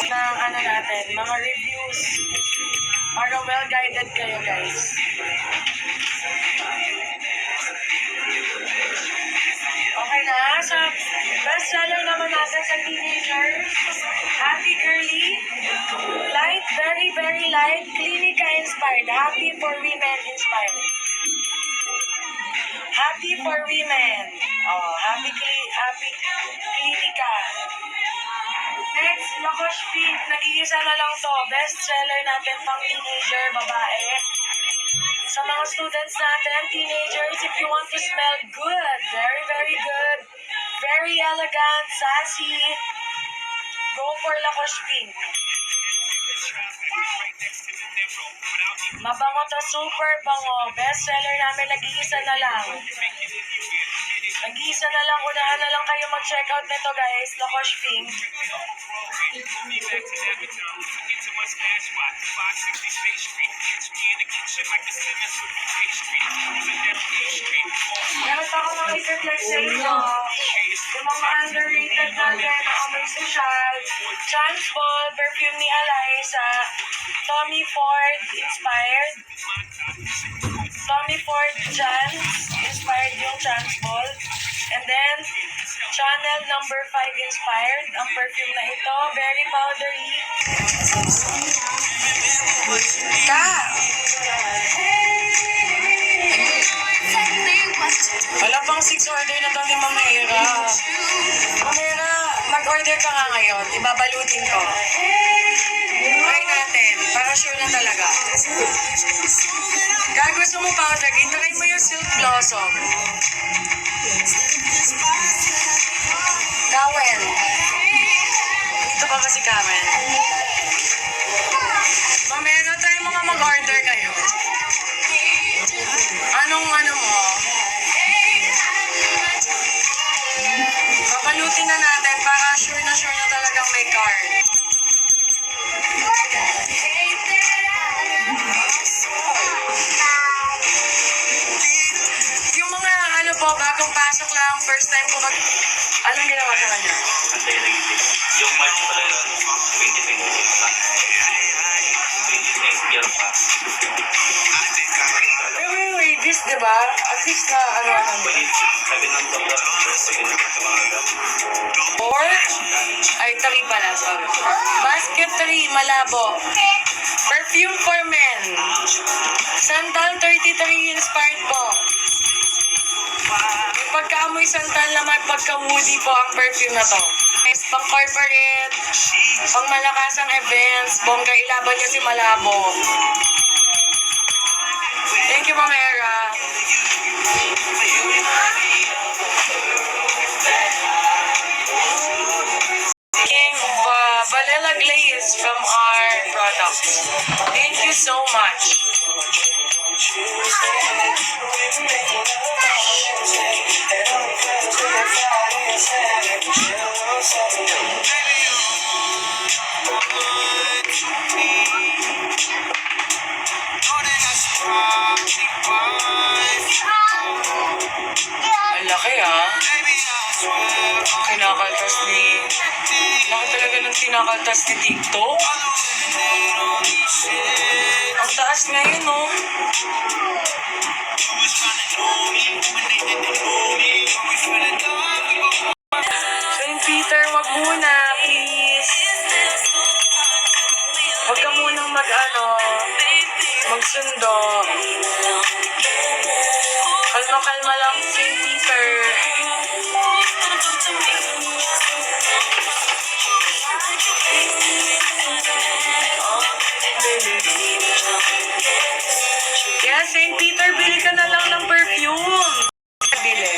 ng ano natin, mga reviews para well-guided kayo, guys. Okay na, sa bestseller naman natin sa teenagers, Happy Girly, light, very, very light, Clinica-inspired, happy for women inspired. Happy for women. Oh, happy Clinica. Next, Lacoste Pink. Nag-iisa na lang to. Bestseller natin pang teenager, babae. Sa mga students natin, teenagers, if you want to smell good, very, very good, very elegant, sassy, go for Lacoste Pink. Mabango to, super bango. Bestseller namin, nag-iisa na lang. Nag-iisa na lang, unahan na lang kayo mag-check out nito, guys. Lacoste Pink. Meron pa ako makikiflex sa inyo. Yung mga underrated natin na amoy social. Transball, perfume ni Eliza. Tommy Ford inspired. Tommy Ford Chance inspired yung Transball. And then, Chanel number 5 inspired. Ang perfume na ito, very powdery. Wala pang 6 order na to ni Ma'am Hera. Ma'am Hera, mag-order ka nga ngayon. Ibabalutin ko. Try natin. Para sure na talaga. Kaya gusto mo powder, try mo yung Silk Blossom. Kawen. Dito pa ba si Kawen? Ma'am Hera, try mo nga mag-order ngayon. Anong ano mo? Papalutin na natin para sure na talagang may card. Yung mga ano po, bagong pasok lang, first time po anong ginawa sa kanya? Yung March pala yun, 2020 pa. 2020 year pa. Wait, this, diba? At least na ano. Sabi ng doktor, sabi ng mga Or, ay, 3 pala, sorry. Basket 3, malabo. Perfume for men. Santal 33 inspired po. May pagkaamoy santal na may pagka-woody po ang perfume na to. Yes, pang corporate, pang malakasang events, bongga ilaban niya si Malabo. Thank you, Ma'am Hera. Vanilla glaze from our products. Thank you so much. Ang laki ang kinakaltas ni... Laki talaga ng kinakaltas ni TikTok. Ang taas ngayon, no? St. Peter, wag muna, please. Wag ka munang magsundo. Kalma-kalma lang, St. Peter. Yeah, St. Peter, bili ka na lang ng perfume. Bili.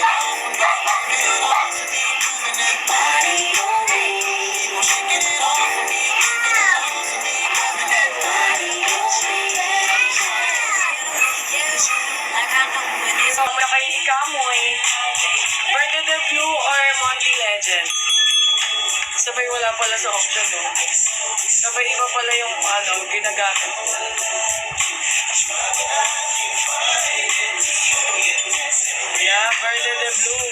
Wala kayo ikamoy. Verde de Blue or Monty Legend? Sabay wala pala sa option, no? Sabay iba pala yung ginagamit. Yeah, Verde de Blue.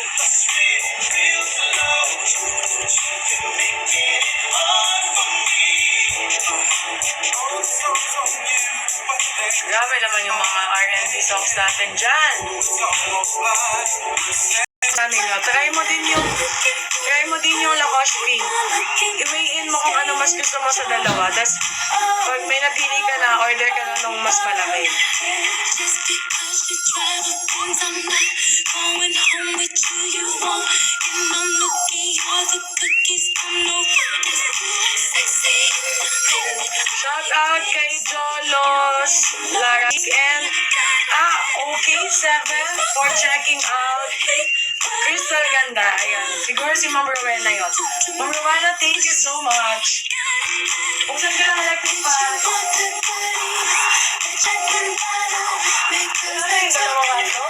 naman yung mga R&B songs natin dyan. Try mo din yung Lacoste Pink. I-weigh in mo kung ano mas gusto mo sa dalawa. Tapos, pag may napili ka na, order ka na nung mas malaki. Just because you try the things I'm not going home with you, you won't. And I'm looking, you're the cookies, I'm no sexy. Shout out kay Jolos, Larak, and OK7 for checking out. Crystal Ganda, ayan. Siguro si Ma'am Rowena yun. Ma'am Rowena, thank you so much. Kung saan ka nakalapit pa? Ano na yung dalawa ka ito?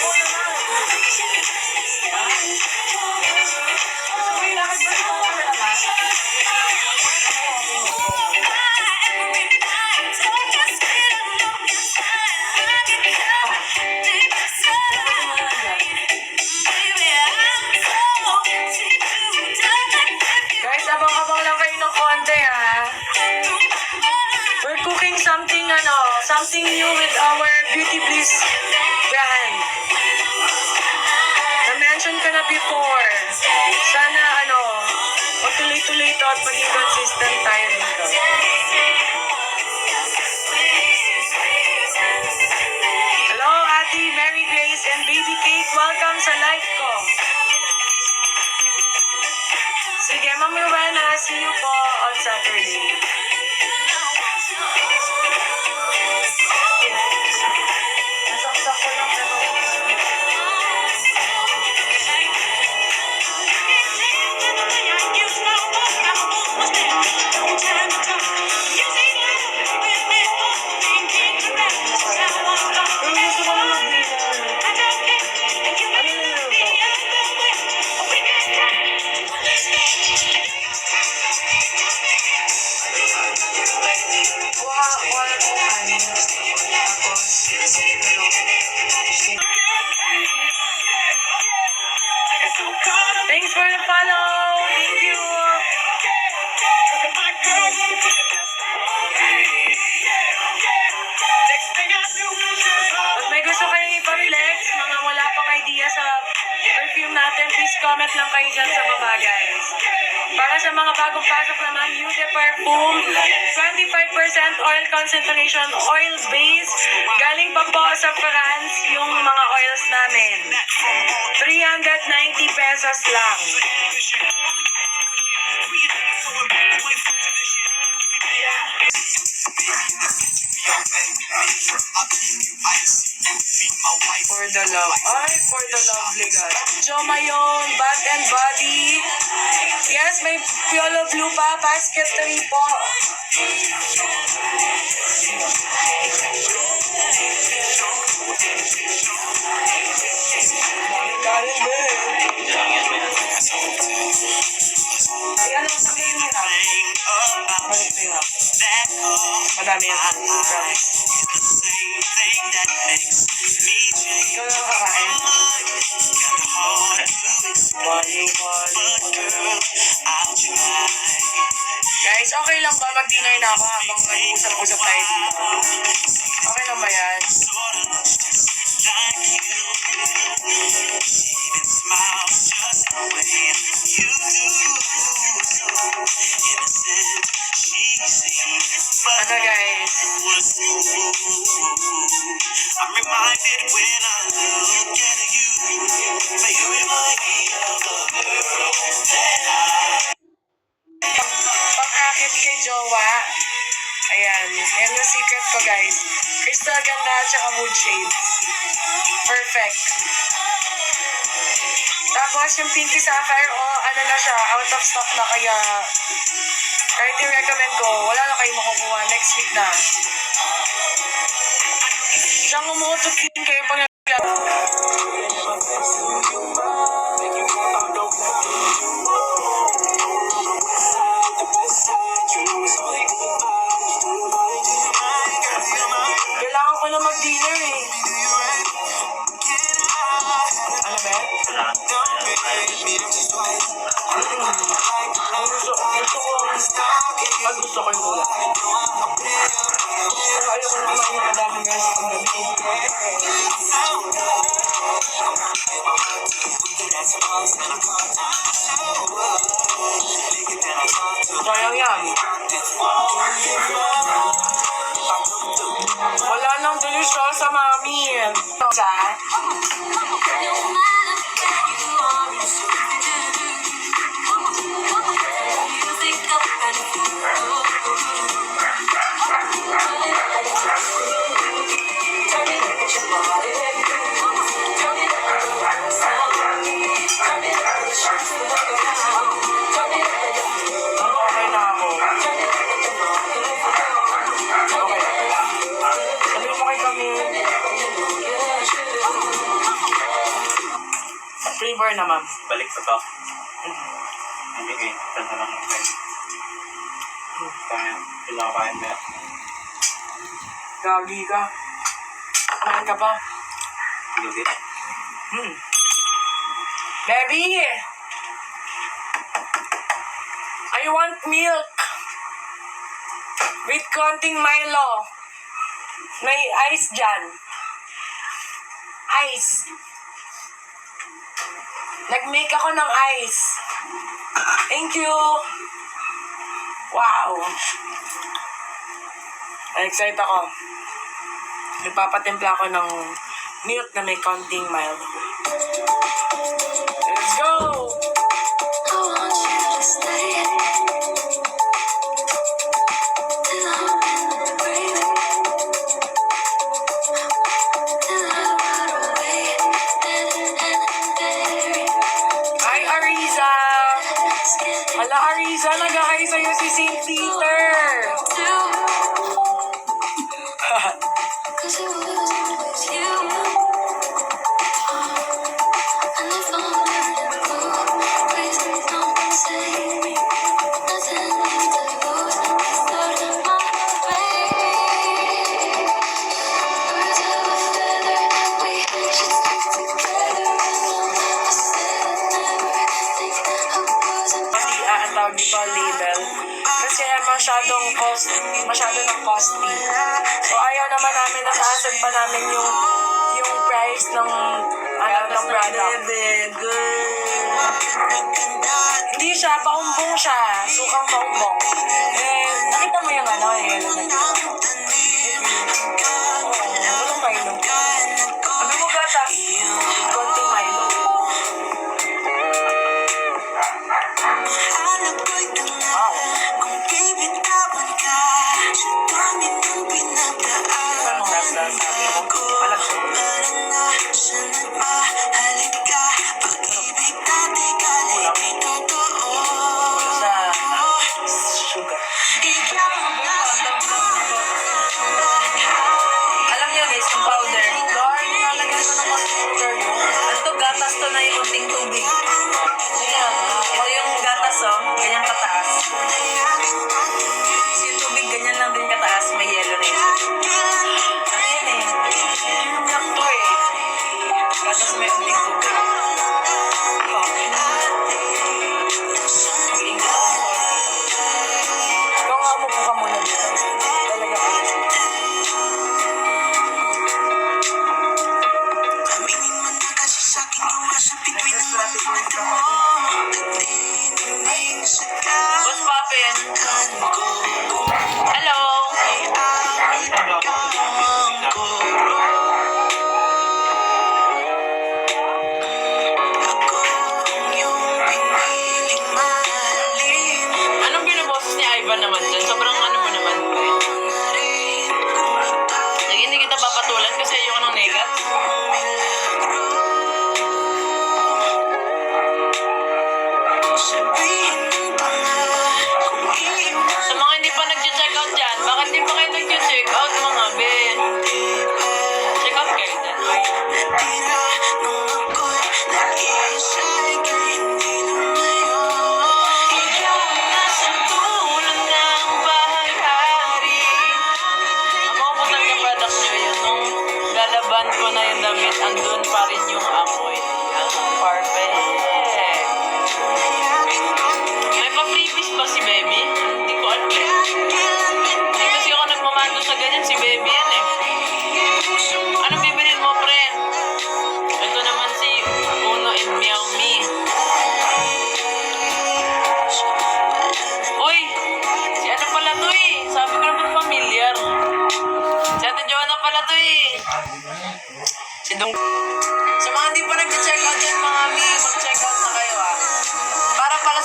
Oo naman. Gusto mo yung lakad ba ito ka malabas? Guys, abang-abang lang kayo ng konti, ha? We're cooking something new with our Beauty Bliss brand. Na-mention ko na before. Sana, magtuloy-tuloy ito at maging consistent tayo dito. Hello, Ate Mary Grace and Baby Kate. Welcome sa live ko. Sige, Ma'am Rowena, see you po on Saturday. Nasaksak ko lang pero... Pero gusto ko na mag-dinner. Ano niluluto? Kuha na po kanin. Tapos, thanks for the follow. Thank you. Pag may gusto kayong ipag-flex, mga wala pang idea sa perfume natin, please comment lang kayo dyan sa baba, guys. Para sa mga bagong pasok naman, Eau de Perfume, 25% oil concentration, oil base. Galing pa po sa France yung mga oils namin. 390 pesos lang. For the love. Ay, for the lovely guy. Jo Mayon, Bath and Body. Yes, may Piolo Blue pa. Basket 3 po. Galing ba eh. Yan ang sabihin mo na. Balik mo yun. Madami yan. Promise. Ikaw lang kakain. Guys, okay lang ba mag-dinner na ako habang nag-usap-usap tayo dito? Okay lang ba yan? Ano guys? I'm reminded when I look at you, but you remind me of the girl that I... Pang-akit kay Jowa. Ayan. Yan yung secret ko, guys. Crystal Ganda at saka Wood Shades. Perfect. Tapos yung Pinky Sapphire, ano na siya, out of stock na kaya kahit i-recommend ko, wala na kayo makukuha. Next week na. Siyang umuutot din kayo pag nag-laro. Kailangan ko na mag-dinner eh. Ano ba? Gusto ko yung ulam. Sayang yan. Wala nang delisyosa, mami. Sa? Okay na ako. Okay. Sabi mo kay kami. Flavor na, ma'am. Balik pa to. Hindi eh. Tanda lang ako kayo. Kaya, pinakain mo yan. Gagi ka. Kumain ka pa? Lugit. Baby! I want milk. With konting Milo. May ice dyan. Ice. Nag-make ako ng ice. Thank you. Wow. Excited ako. Nagpapatimpla ako ng milk na may konting Milo. Let's go! I want you to stay till I'm in the grave, till I rot away and bury. Hi, Ariza! Scared Hala, Ariza, nag-hi sa'yo si St. Peter! to, 'cause it was you. And if I'm burning cold, please don't save me. Nothing left to lose, start my way. Birds of a feather, we should stick together. I said I'd never think I wasn't. Kasi ang tawag dito, label. Kasi masyado ng costly. So, ayaw naman namin na taasan pa namin yung price ng ng product. Hindi siya, paumbong siya. Sukang paumbong. Eh, nakita mo yung walang Milo. Sabi mo gatas, konting Milo. Wow. Anong nasa sabi mo? Alam ko. Sa sugar.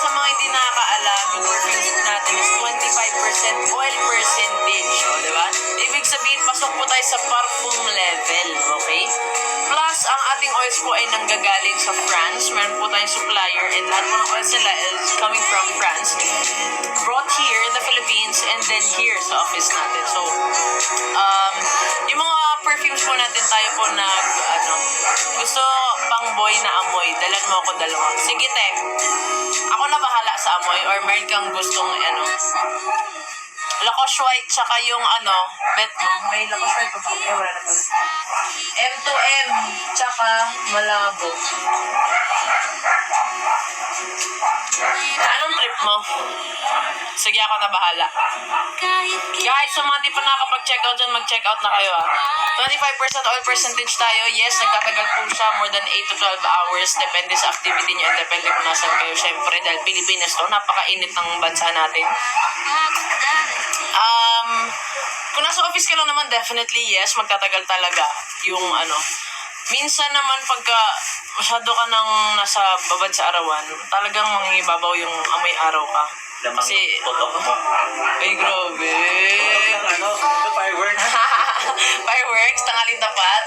sa mga hindi nakakaalam, yung perfumes natin is 25% oil percentage. O, di ba? Ibig sabihin, pasok po tayo sa parfum level. Okay? Plus, ang ating oils po ay nanggagaling sa France. Meron po tayong supplier and lahat po ng oils nila is coming from France. Brought here in the Philippines and then here sa office natin. So, yung mga perfumes po natin tayo po gusto pang boy na amoy. Dalan mo ako dalawa. Sige, te. Ako na bahala sa amoy or meron kang gustong Lacoste White tsaka yung bet mo. May Lacoste White pa ba? Wala na pala. M2M tsaka Malabo. Anong trip mo? Sige, ako na bahala. Guys, sa mga di pa nakakapag-checkout dyan, mag-checkout na kayo 25% oil percentage tayo. Yes, nagtatagal po siya more than 8 to 12 hours. Depende sa activity niyo and depende kung nasan kayo. Siyempre, dahil Pilipinas to, napakainit ng bansa natin. Kung nasa office ka lang naman, definitely yes, magtatagal talaga yung Minsan naman pagka masyado ka nang nasa babad sa arawan, talagang mangingibabaw yung amoy araw ka. Kasi, Putok mo. ay grabe. Fireworks. Fireworks, tanghaling tapat.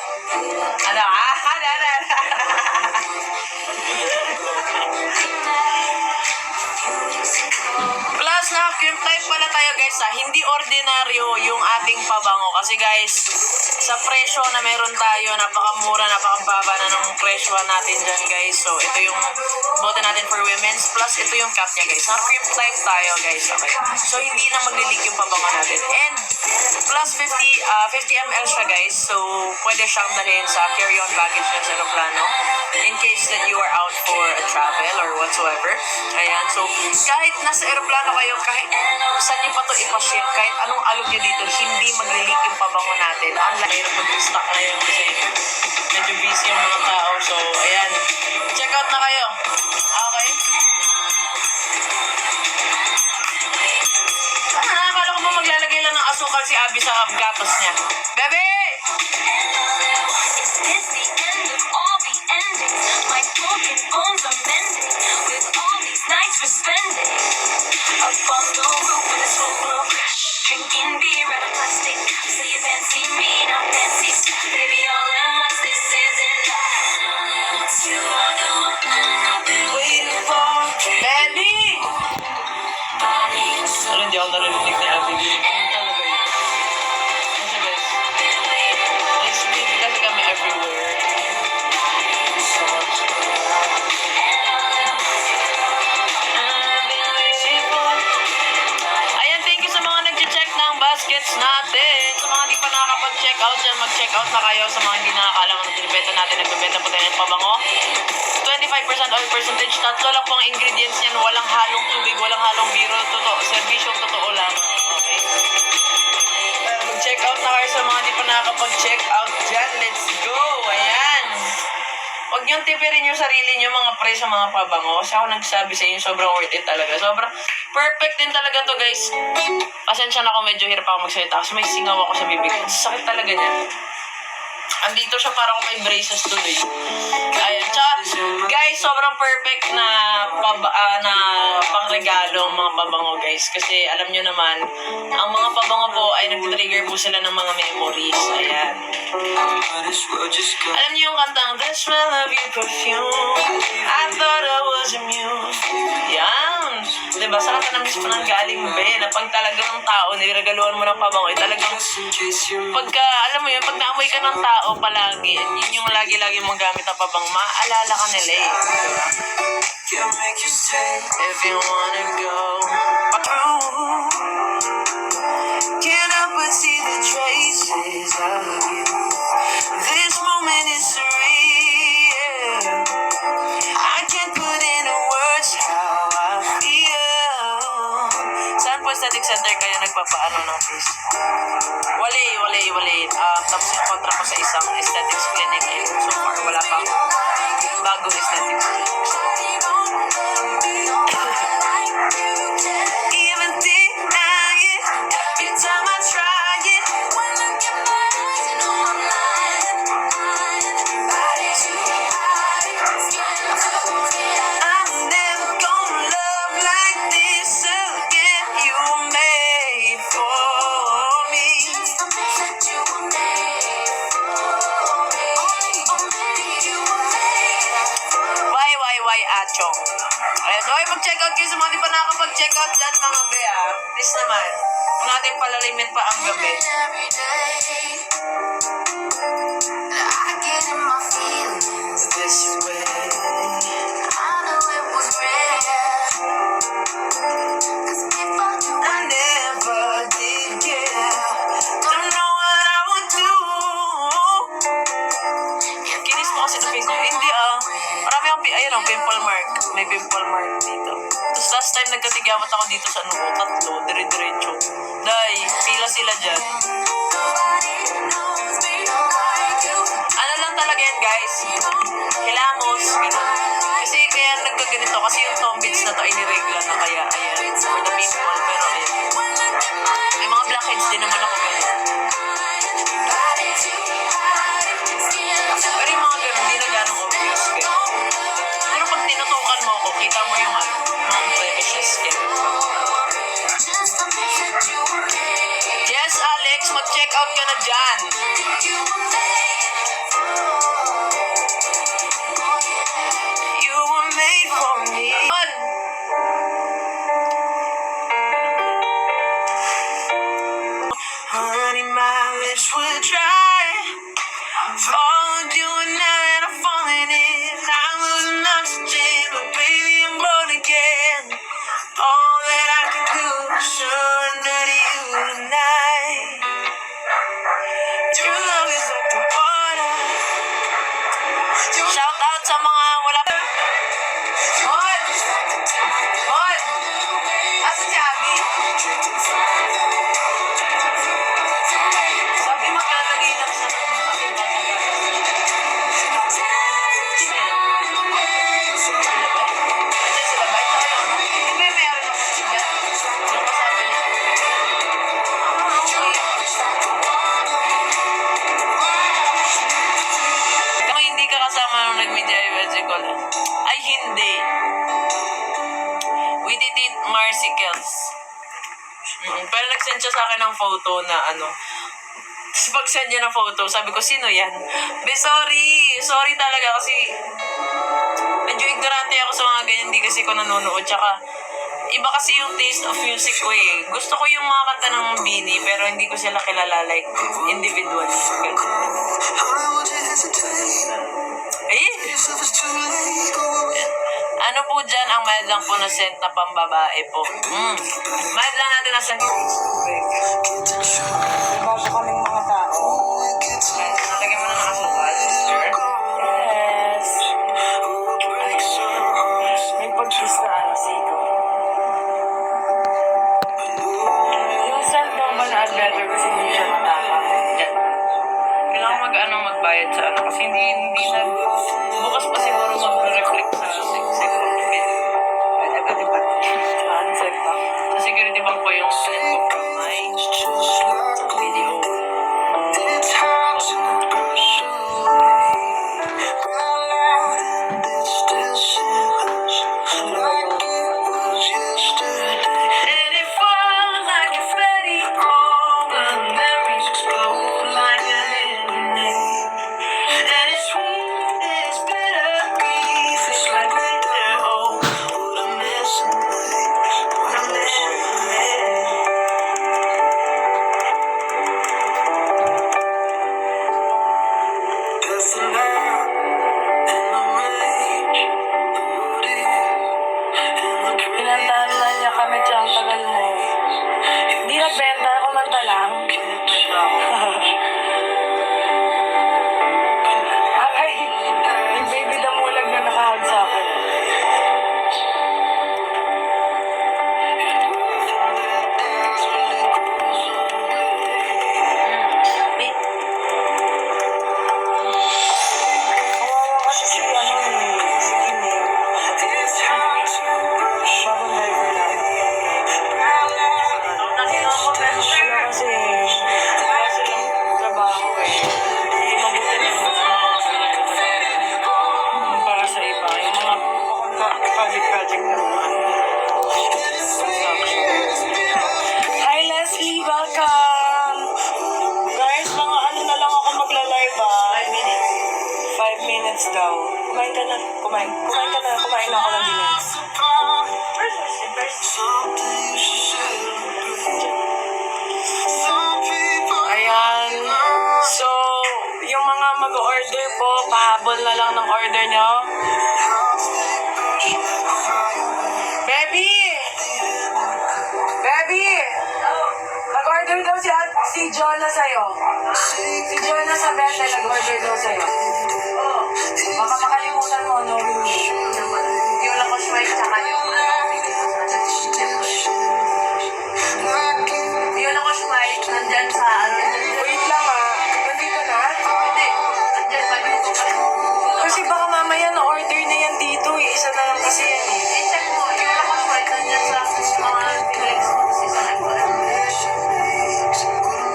Plus, na-cute type pala tayo guys Hindi ordinaryo yung ating pabango. Kasi guys, sa presyo na meron tayo, napakamura, napakababa na ng presyo natin dyan guys. So, ito yung bote natin for women's. Plus, ito yung cap niya guys. Na-cream type tayo guys. Okay. So, hindi na maglilik yung pabango natin. And, plus 50 ml siya guys. So, pwede siyang dalhin sa carry-on baggage nyo sa aeroplano. In case that you are out for a travel or whatsoever. Ayan. So, kahit nasa aeroplano kayo, kahit saan nyo pa to ipaship, kahit anong alog nyo dito, hindi maglilik yung pabango natin. Unlike mag-stock ngayon kasi medyo busy yung mga tao. So, ayan. Check out na kayo. Okay? Nakakala ko ba maglalagay lang ng asukal si Abby sa gatos niya? Bebe! Is this the end of all the endings? My broken bones are mending with all these nights we're spending up on the roof with this whole world crash. Drinking beer out of plastic cups. So you fancy me, not fancy stuff. Baby, all at once, this isn't love. Once you are gone, I've been waiting for Benny! Ano, hindi ako narinig ni Abby. Ano talaga yun? Ano siya guys? It's busy kasi kami everywhere. So much. Ayan, thank you sa mga nag-check ng baskets natin. Sa mga hindi pa nakakapag-check out dyan, mag-check out na kayo. Sa mga hindi nakakaalam ang binibenta natin, nagbibenta po tayo ng pabango. 25% oil percentage, tatlo lang po ang ingredients niyan, walang halong tubig, walang halong biro, totoo, serbisyong totoo lang. Okay. Mag-check out na kayo sa mga di pa nakakapag-check out dyan. Let's go! Ayan. Huwag niyong tipirin yung sarili niyo mga pre sa mga pabango. Kasi ako nagsabi sa inyo, sobrang worth it talaga. Sobrang perfect din talaga to guys. Pasensya na ako, medyo hirap ako magsalita kasi may singaw ako sa bibig. Sakit talaga niya. Andito siya para kung may braces tuloy. Ayan. Tsaka, guys, sobrang perfect na pangregalo ang mga pabango, guys. Kasi, alam nyo naman, ang mga pabango po ay nag-trigger po sila ng mga memories. Ayan. Alam niyo yung kantang, The smell of your perfume, I thought I was immune. Yan. Diba? Saan ka na mismo nang galing, be? Na pag talaga ng tao, niragaluhan mo ng pabango, eh talagang, pagka, alam mo yun, pag naamoy ka ng tao palagi, yun yung lagi-lagi mong gamit na pabango, maaalala ka nila eh. If you wanna go, can't help but see the traces of you. This moment is surreal. I can't put into words how I feel. Saan po aesthetic center kayo nagpapaano ng face? Wali. Tapos yung kontra ko sa isang aesthetics clinic eh. So far, wala pa ako bagong aesthetics clinic. Even deny it, every time I try it. When I get my eyes, you know I'm lying. Body to body, skin to skin. I'm never gonna love Ayan, okay, mag-check out kayo sa mga di pa nakakapag-check out dyan, mga be, ah. Please naman. Kung natin palalimit pa ang gabi. Every day, I get in my feelings this way. I know it was rare. 'Cause before you, I never did care. Don't know what I would do. Kinis mo kasi na pink ko. Hindi ah. Marami akong, ayun oh, pimple mark. May pimple mark dito. Tapos last time nagkatigyawat ako dito sa ano, tatlo, dire-diretso. Dahil, pila sila dyan. nobody knows me like you. Ano lang talaga yan, guys? Hilamos, gano'n. Kasi kaya nagkaganito, kasi yung tombits na to, iniregla na kaya, ayan, for the pimple, pero ayan. May mga blackheads din naman ako ganun. Pero yung mga ganun, hindi na gano'ng obvious. Pero pag tinutukan mo ako, kita mo yung ano, mga blemishes. Yes, Alex, mag-check out ka na dyan. You were made for me. Honey, my lips were dry. Followed you and now that I'm falling in. I'm losing oxygen, but baby, I'm born again. All that I can do is surrender to you tonight. True love is like the water. Shout out sa mga wala pa. Mon! Mon! Asa si Abby? Sabi maglalagay lang siya ng mga kung hindi ka kasama nung nag-media events call, ay hindi. We did it Marcy Kels. Pero nag-send siya sa akin ng photo na ano. Tapos pag-send niya ng photo, sabi ko, sino yan? Be, sorry. Sorry talaga kasi medyo ignorante ako sa mga ganyan. Hindi kasi ko nanonood. Tsaka, iba kasi yung taste of music ko eh. Gusto ko yung mga kanta ng Bini, pero hindi ko sila kilala like individually. Ayun. Ano po dyan ang mild lang po na scent na pambabae po? Mild lang natin na scent. Bago kaming mga tao. Nalagyan mo na ng asukal, sister. Yes. May pag-kiss na ano sito. Yung scent daw ba na better kasi hindi siya matapa? Dyan. Kailangan magbayad sa ano kasi hindi na bukas pa siguro mag-reflect sa security bank. Agad ba? Answer na. Sa security bank po yung send ko from my video. And it falls like confetti, all the memories explode like a lemonade. And it's sweet, it's bittersweet, it's like glitter. Oh, what a mess of what a mess of Pinantahan na niya kami tsang tagal mo. Hindi nagbenta, kumanta lang. Ay, yung baby damulag na nakahag sa akin. Kawawa kasi si ano eh, si Kim eh. Bagong driver namin. Nakita ko pero Sila kasi wala silang trabaho eh. Hindi mabuti na yung para sa iba. Yung mga project na mga Hi Leslie, welcome! Guys, mga ano na lang ako magla-live 5 minutes. 5 minutes daw. Kumain ka na. Kumain na ako ng dinis. in-order nyo? Baby! Baby! Nag-order daw si Jonah sa'yo. Si Jonah sa Bethel, nag-order daw sa'yo. Baka makalimutan mo, no? Yung lakos white, tsaka yung yung lakos white, nandyan sa wait lang nandito na? Hindi. Nandyan pa dito pa. Kasi baka mamaya na-order na yan dito eh. Isa na lang kasi yan eh. I-check mo, yung lakos white, nandyan sa Phoenix.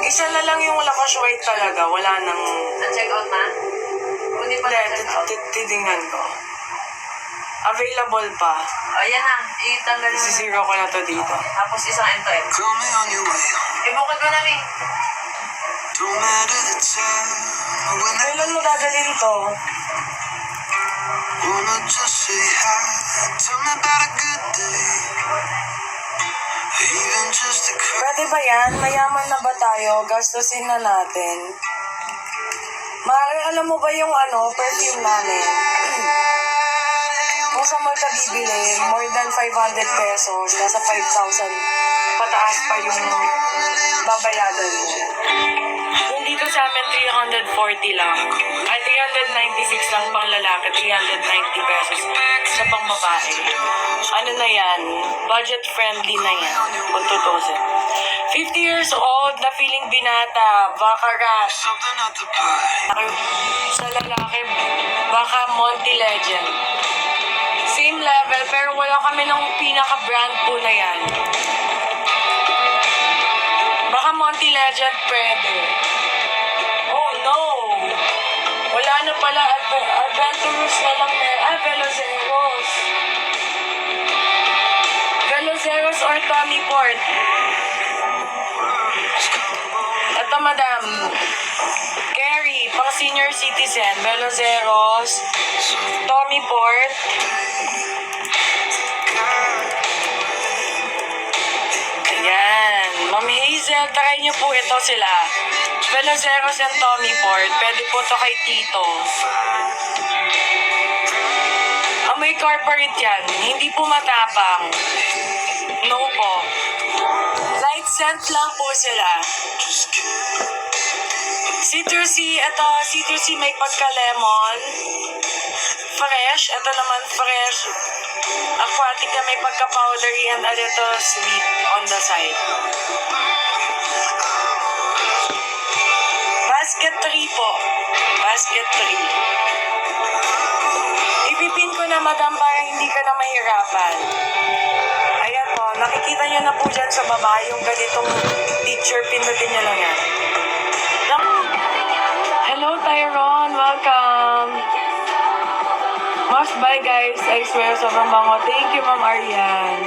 Isa na lang yung lakos white talaga. Wala nang... Na-check out na? Hindi pa na-check out. Titingnan ko. Available pa. O, yan na. Itanggal mo. Isisiro ko na to dito. Tapos isang end-to-end. Call me on your way. Ibukod mo namin. Don't matter the time. When I Kailan mo dadalhin to? wanna just say hi. Tell me about a good day. Even just a cry. Pwede ba yan? Mayaman na ba tayo? Gastusin na natin. Mari, alam mo ba yung perfume namin? Kung sa mall ka bibili, more than 500 pesos, nasa 5,000 pataas pa yung babayadan mo. Kung dito sa amin, 340 lang. Ay, 396 lang pang lalaki, 390 pesos sa pang babae. Ano na yan? Budget friendly na yan. Kung tutusin. 50 years old na feeling binata, baccarat. Something at the pie. Sa lalaki, baka Monty Legend. Same level, pero wala kami ng pinaka-brand po na yan. Baka Monty Legend pwede. Oh no! Wala na pala. Adventurous na lang Veloceros. Veloceros or Tommy Port. Ito, madam. Carrie, pang senior citizen. Veloceros. Tommy Port. Ayan. Ma'am Hazel, try niyo po ito sila. Veloceros and Tommy Port. Pwede po to kay Tito. May corporate yan. Hindi po matapang. No po. Light scent lang po sila. Citrusy. Ito, citrusy may pagka-lemon. Fresh. Ito naman fresh. Aquatic na may pagka-powdery and a little sweet on the side. Basket 3 po. Basket 3. Ipipin ko na, madam, para hindi ka na mahirapan. Ayan po, nakikita nyo na po dyan sa baba yung ganitong picture. Pindutin nyo lang yan. Hello, Tyrone. Welcome. Must buy, guys. I swear, sobrang bango. Thank you, Ma'am Ariane.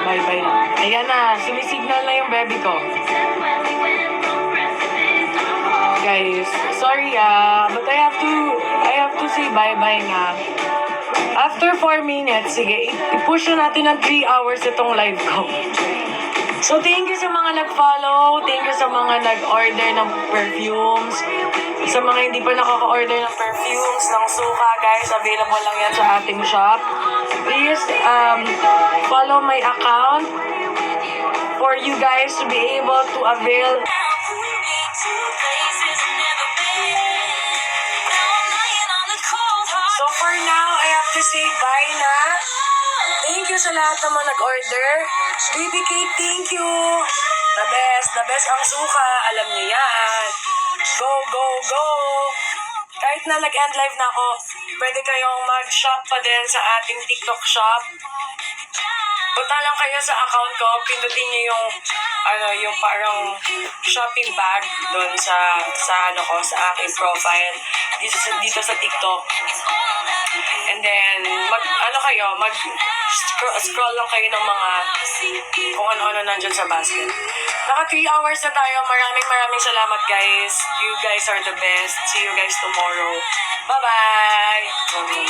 Bye-bye na. Ayan na, sumisignal na yung baby ko. Guys, sorry but I have to say bye-bye na. After 4 minutes, sige, i-push na natin ng 3 hours itong live ko. So, thank you sa mga nag-follow, thank you sa mga nag-order ng perfumes, sa mga hindi pa nakaka-order ng perfumes, ng suka, guys, available lang yan sa ating shop. Please, follow my account for you guys to be able to avail. So for now, I have to say bye na. Thank you sa lahat ng mga nag-order. Baby Cake, thank you. The best ang suka. Alam niyo yan. Go, go, go. Kahit na nag-end live na ako, pwede kayong mag-shop pa din sa ating TikTok shop. Punta lang kayo sa account ko, pindutin niyo yung parang shopping bag doon sa sa aking profile dito sa TikTok. And then scroll lang kayo ng mga kung ano-ano nandiyan sa basket. Naka 3 hours na tayo. Maraming salamat guys. You guys are the best. See you guys tomorrow. Bye-bye!